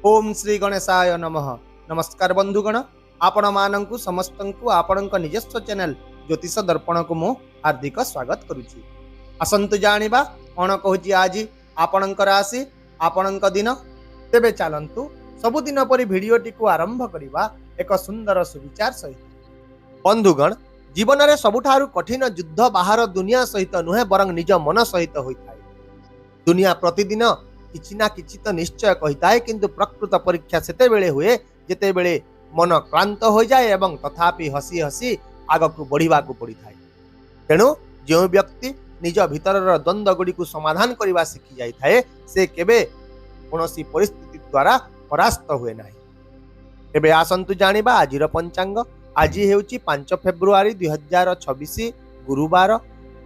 ओम श्री गणेशाय नमः। नमस्कार बंधुगण, आपण मानंकु समस्तंकु आपणक निजस्व चैनल ज्योतिष दर्पण को मु हार्दिक स्वागत करुछि। आसंतु जानिबा कोन कहूछि आज आपणक राशि आपणक दिन। तेबे चलंतु सबुदिन परि भिडियोटी को आरंभ करिबा एक सुंदर सुविचार सहित। बंधुगण, जीवन में सबुठारु कठिन युद्ध बाहर दुनिया सहित नुहे बरं निज मन सहित होइथाय। दुनिया प्रतिदिन किछि ना किछि तो निश्चय कहिताए, किंतु प्रकृत परीक्षा सेते बेले हुए जेते बेले मन क्लांत हो जाए एवं तथापि हसी हसी आगकु बढ़िबाकु पड़िथाए। तेणु जो व्यक्ति निज भितरर द्वंद्व गुड़ी को समाधान करने शिखी जाए थाए से केबे कोनोसी परिस्थिति द्वारा परास्त हुए नाही। तेबे आसंतु जानिबा आजिर पंचांग। आज हेउची 5 फेब्रुआरी 2026 गुरुवार,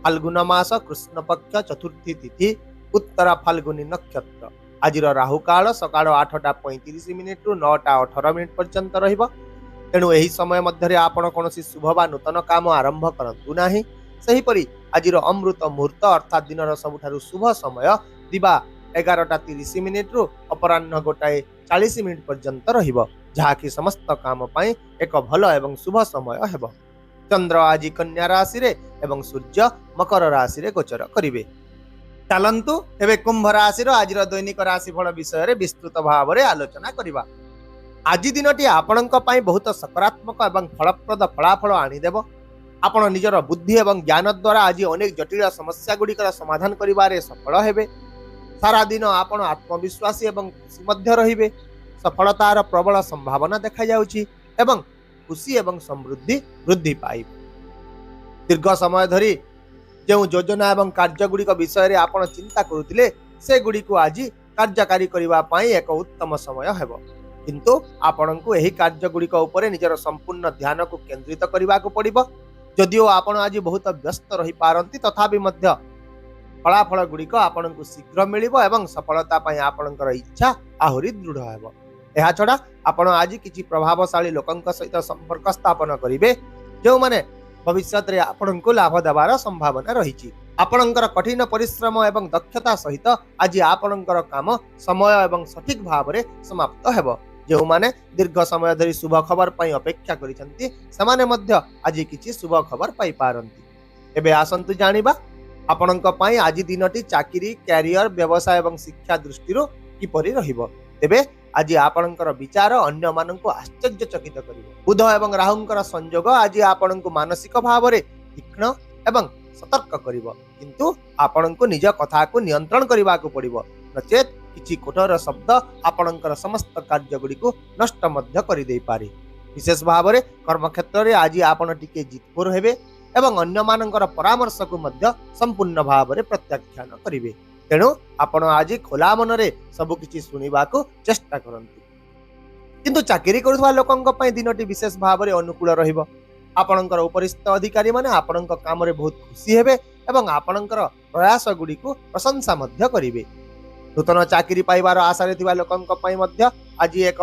फाल्गुन मास कृष्ण पक्ष चतुर्थी तिथि, उत्तरा फाल्गुनी नक्षत्र। आज राहु काल सकाळ 8:35 रु 9:18 पर्यंत रहिबो। तेणु एही समय मध्य आपण कोनोसी शुभ बा नूतन काम आरंभ करंतु नाही। सही परि आज अमृत मुहूर्त अर्थात दिनर सबुठारु शुभ समय दिबा 11:30 रु अपराह्न 1:40 पर्यंत रहिबो, जहाँकि समस्त काम पाई एक भल एवं शुभ समय हेबो। चंद्र आज कन्या राशि रे एवं सूर्य मकर राशि रे गोचर करिवे। चलंतु एबे कुंभ राशि आज दैनिक राशिफल विषय रे विस्तृत भाव में आलोचना करिबा। आज दिनटी आपणक पई बहुत सकारात्मक एवं फलप्रद फलाफल आनिदेव। आपण निजर बुद्धि एवं ज्ञान द्वारा आज अनेक जटिल समस्या गुड़िकर समाधान करिबारे सफल हेबे। सारा दिन आपण आत्मविश्वासी एवं खुशी मध्य रहिबे। सफलतार प्रबल संभावना देखा जाउछि एवं खुशी एवं समृद्धि वृद्धि पाइबे। दीर्घ समय धरी जो योजना एवं कार्य गुड़िक विषय आप चिंता करुथिले से गुड़ी को आज कार्यकारी करबा पई एक उत्तम समय हेबो, किंतु आपनकु एही कार्य गुड़िक उपरे निजर संपूर्ण ध्यान को केंद्रित करबा को पड़िबो। जदिओ आपण आज बहुत व्यस्त रही पारंती, तथापि मध्य फलाफल गुड़िक आपनकु शीघ्र मिलिबो एवं सफलता पई आपनकर इच्छा आहुरी दृढ़ हेबो। एहा छडा आपण आज किछि प्रभावशाली लोकंक सहित संपर्क स्थापन करिवे, जो माने भविष्य रे आपनकु लाभ देवार संभावना रही। आपनकर कठिन परिश्रम एवं दक्षता सहित आज आपनकर काम समय एवं सठिक भाव में समाप्त हेबो। जो माने दीर्घ समय धरी शुभ खबर पई अपेक्षा करिसंती समाने मध्य आज किछि शुभ खबर पाई पारंती। एबे आसंतु जानिबा आपनक पई आज दिनटी चाकरी, कैरियर, व्यवसाय एवं शिक्षा दृष्टिरो किपरि रहिबो। तेबे आज आपणकर विचार अन्य मानंको आश्चर्यचकित करिवो। बुध एवं राहुंकर संयोग आज आपणको मानसिक भाव में तीक्ष्ण एवं सतर्क करिवो, किंतु आपणको निज कथा को नियंत्रण करबा को पड़िबो, नचेत किछि कठोर शब्द आपणकर समस्त कार्य गुडी को नष्ट मध्य करि देई पारे। विशेष भाव में कर्म क्षेत्र में आज आपण टिके जितपुर हेबे एवं अन्य मानंकर परामर्श को मध्य संपूर्ण भाव में प्रत्याख्यान करिवे। तेणु आपण आज खोला मन रे सब किछि सुनिबा को चेष्टा करंतु। किंतु चाकरी करुवा लोकंक पई दिनटी विशेष भाव में अनुकूल रहिबो। आपणकर उपरिस्थ अधिकारी माने आपणक काम रे बहुत खुशी हेबे एवं आपणकर प्रयास गुडी को प्रशंसा मध्य करिवे। नूतन चाकरी पाइबार आशा रे थिबा लोकंक पई मध्य आज एक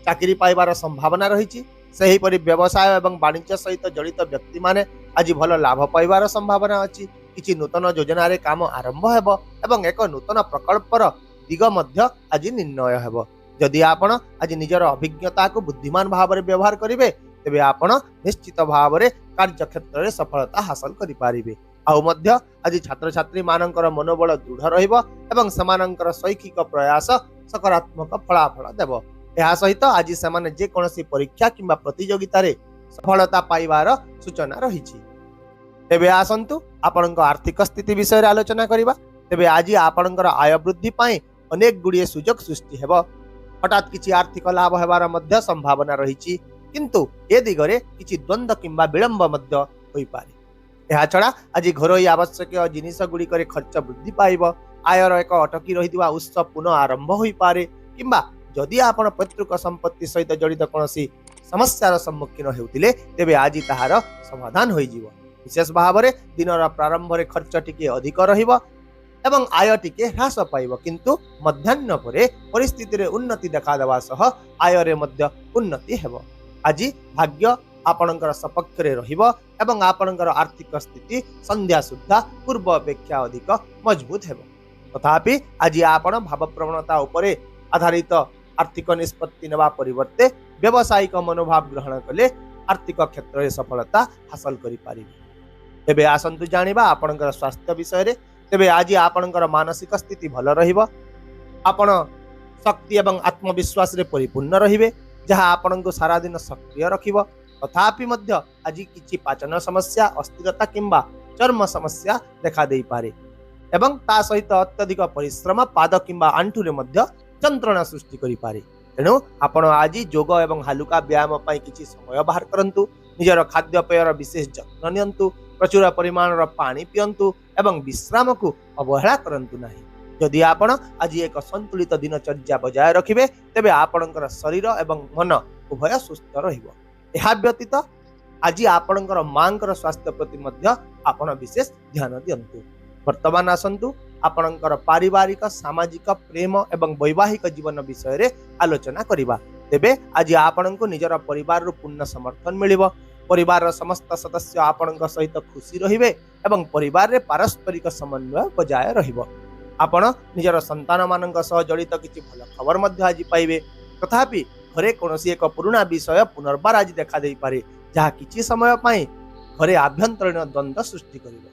चाकरी पाइबार संभावना रहिछि। सही परि व्यवसाय एवं वाणिज्य सहित जड़ित व्यक्ति माने आज भल लाभ पाइबार संभावना अछि। किछि नूतन योजना रे काम आरंभ हेबो एवं एक नूतन प्रकल्पर दिग मध्य आज निर्णय हेबो। जदि आपण आज निजर अभिज्ञता को बुद्धिमान भाव में व्यवहार करिवे, तेबे आपण निश्चित भाव में कार्य क्षेत्र में सफलता हासिल करि पारिबे। आउ मध्य आज छात्र छात्री मानकर मनोबल दृढ़ रहिबो एवं समानकर शैक्षिक प्रयास सकारात्मक फलाफल देबो। एहा सहित आज सेमाने जे कोनोसी परीक्षा किंबा प्रतियोगिता रे सफलता पाइबार सूचना रहिछि। तेबे आसंतु आपणक आर्थिक स्थिति विषय रे आलोचना करिबा। तेबे आज आपणकर आय वृद्धि पाई अनेक गुड़िए सुजोग सृष्टि हेबो। हठात किछि आर्थिक लाभ हेबार मध्य संभावना रहिछि, किंतु ए दिगरे किछि द्वंद्व किंबा विलंब मध्य होई पारे। एहा छडा आज घरोई आवश्यक जिनिस गुड़ी करे खर्च वृद्धि पाइबो। आयर एक अटकी रहितबा उत्सव पुनः आरंभ होई पारे, किंबा जदि आपण पैतृक संपत्ति सहित जड़ित कोनोसी समस्यार सम्मुखीन हेउतिले तेबे आज ताहार समाधान होई जिवो। विशेष भाव में दिनर प्रारंभ में खर्च टिके अधिक रहिबो एवं आय टिके ह्रास पाइबो, किंतु मध्याह्न परे परिस्थिति रे उन्नति देखा देवा सह आय रे मध्य उन्नति हेबो। आज भाग्य आपणकर सपक्ष रे रहिबो एवं आपणकर आर्थिक स्थिति संध्या सुद्धा पूर्व अपेक्षा अधिक मजबूत हेबो। तथापि आज आपण भाव प्रवणता उपरे आधारित आर्थिक निष्पत्ति नेबा परिवर्ते व्यावसायिक मनोभाव ग्रहण कले आर्थिक क्षेत्र में सफलता हासिल करि पारिबे। तेबे आसंतु जानिबा आपणकर स्वास्थ्य विषय रे। तेबे आज आपणकर मानसिक स्थिति भल रहिबो। आपण शक्ति एवं आत्मविश्वास रे परिपूर्ण रहिबे, जहाँ आपणको सारा दिन सक्रिय रखिबो। तथापि मध्य आज किछि पाचन समस्या, अस्थिरता किंबा चर्म समस्या देखा देई पारे एवं ता सहित अत्यधिक परिश्रम पाद किंबा आंठू रे मध्य यंत्रणा सृष्टि करि पारे। तेणु आपण आज योग एवं हालुका व्यायाम पई किछि समय बाहर करंतु। निजर खाद्यपेयर विशेष जत्न नियंतु, प्रचुर परिमाणर पानी पियंतु एवं विश्राम को अवहेला करंतु नाही। यदि आपण आज एक संतुलित दिनचर्या बजाय रखिबे तेबे आपणकर शरीर एवं मन उभय सुस्थ रहिबो। एहा व्यतीत आज आपणकर मांकर स्वास्थ्य प्रति मध्य आपण विशेष ध्यान दियंतु। वर्तमान आसंतु आपणकर पारिवारिक, सामाजिक, प्रेम एवं वैवाहिक जीवन विषय रे आलोचना करिबा। तेबे आज आपणको निजर परिवार रो पूर्ण समर्थन मिलिबो। परिवार समस्त सदस्य आपणक सहित खुशी रहिबे एवं परिवार रे पारस्परिक समन्वय बजाय रहिबो। आपण निजर संतान मानक सह जड़ित किछि भल खबर मध्य आज पाइबे। तथापि घरे कोनोसी एक पुराना विषय पुनर्बार आज देखा देई पारे, जहाँ किछि समय पई घरे आभ्यंतरीण द्वंद्व सृष्टि करिबो।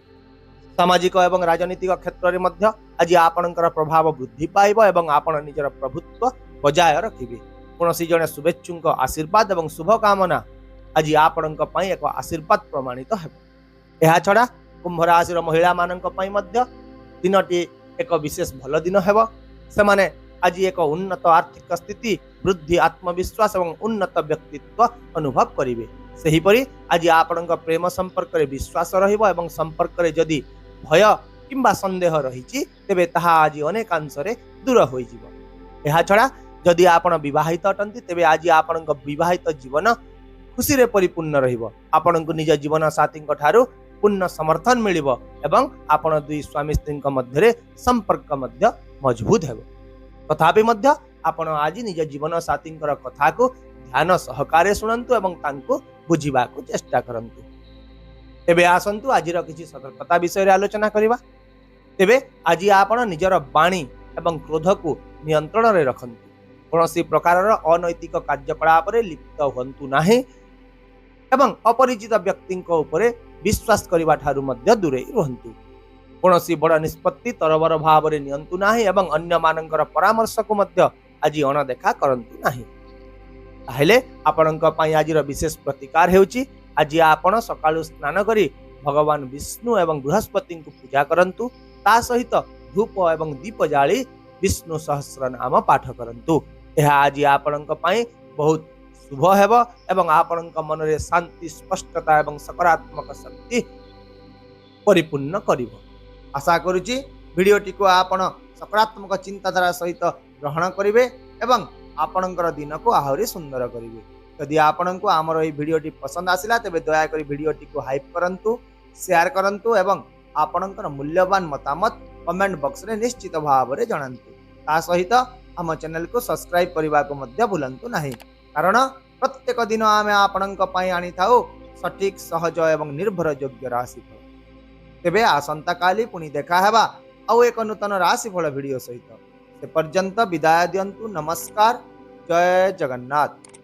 सामाजिक एवं राजनीतिक क्षेत्र में मध्य आज आपणकर प्रभाव वृद्धि पाइबो एवं आपण निजर प्रभुत्व बजाय रखिबे। कोनोसी जने शुभेच्छुक आशीर्वाद एवं शुभकामना आज आपणक पई एक आशीर्वाद प्रमाणित हेबो। एहा छडा कुंभ राशि महिला मानक पई मध्य दिनटी एक विशेष भल दिन हेबो। सेमाने आज एक उन्नत आर्थिक स्थिति, वृद्धि, आत्मविश्वास एवं उन्नत व्यक्तित्व अनुभव करिवे। सेहिपरि आज आपणक प्रेम संपर्क रे विश्वास रहिबो एवं संपर्क रे जदि भय किंबा संदेह रहिछि तेबे ताहा आज अनेकांश रे दूर होई जिवो। एहा छडा जदि आपण विवाहित अटंती तेबे आज आपणक विवाहित जीवन खुशी रे परिपूर्ण रहिबो। आपणक निज जीवन साथी ठारू पूर्ण समर्थन मिलिबो एवं आपण दुई स्वामी स्त्री मध्य रे संपर्क मध्य मजबूत हेबो। तथापि मध्य आपण आज निज जीवन साथी कथा को ध्यान सहकारे सुनंतु एवं तांको बुझिबा को चेष्टा करंतु। तेबे आसंतु आजिर किछि सतर्कता विषय रे आलोचना करिबा। तेबे आज आपण निजर वाणी एवं क्रोध को नियंत्रण रे रखंतु। कोनोसी प्रकारर अनैतिक कार्यकलाप रे लिप्त हुंतु नाही एवं अपरिचित व्यक्ति उपरे विश्वास करिबा ठारू मध्य दूरे रहंतु। कोनोसी बड़ निष्पत्ति तरबर भाव रे नियंतु नाही एवं अन्य मानकर परामर्श को मध्य आज अणदेखा करंतु नाही। ताहेले आपणक पई आजिर विशेष प्रतिकार हेउची आज आपण सकाळु स्नान करी भगवान विष्णु एवं बृहस्पति को पूजा करंतु। ता सहित धूप एवं दीप जाली विष्णु सहस्र नाम पाठ करंतु। यह आज आपणक पई बहुत शुभ हेबो एवं आपणक मन रे शांति, स्पष्टता एवं सकारात्मक शक्ति परिपूर्ण करिवो। आशा करूची भिडियोटी को आपण सकारात्मक चिंताधारा सहित ग्रहण करिवे एवं आपणकर दिन को आहुरी सुंदर करिवे। यदि आपणको आमर एई भिडियोटी पसंद आसिला तेबे दया करी भिडियोटी को हाइप करंतु, शेयर करंतु एवं आपणकर मूल्यवान मतामत कमेंट बॉक्स रे निश्चित भाव रे जणांतु। ता सहित हम चैनल को सब्सक्राइब करबा को मध्य भूलंतु नाही, कारण प्रत्येक दिन आमे आपणक पई आनी थाउ सठिक, सहज एवं निर्भर योग्य राशिफल। तेबे आसंता काली पुणी देखा हेबा आउ एक नूतन राशिफल भिडियो सहित। से पर्यंत विदाय दियंतु। नमस्कार। जय जगन्नाथ।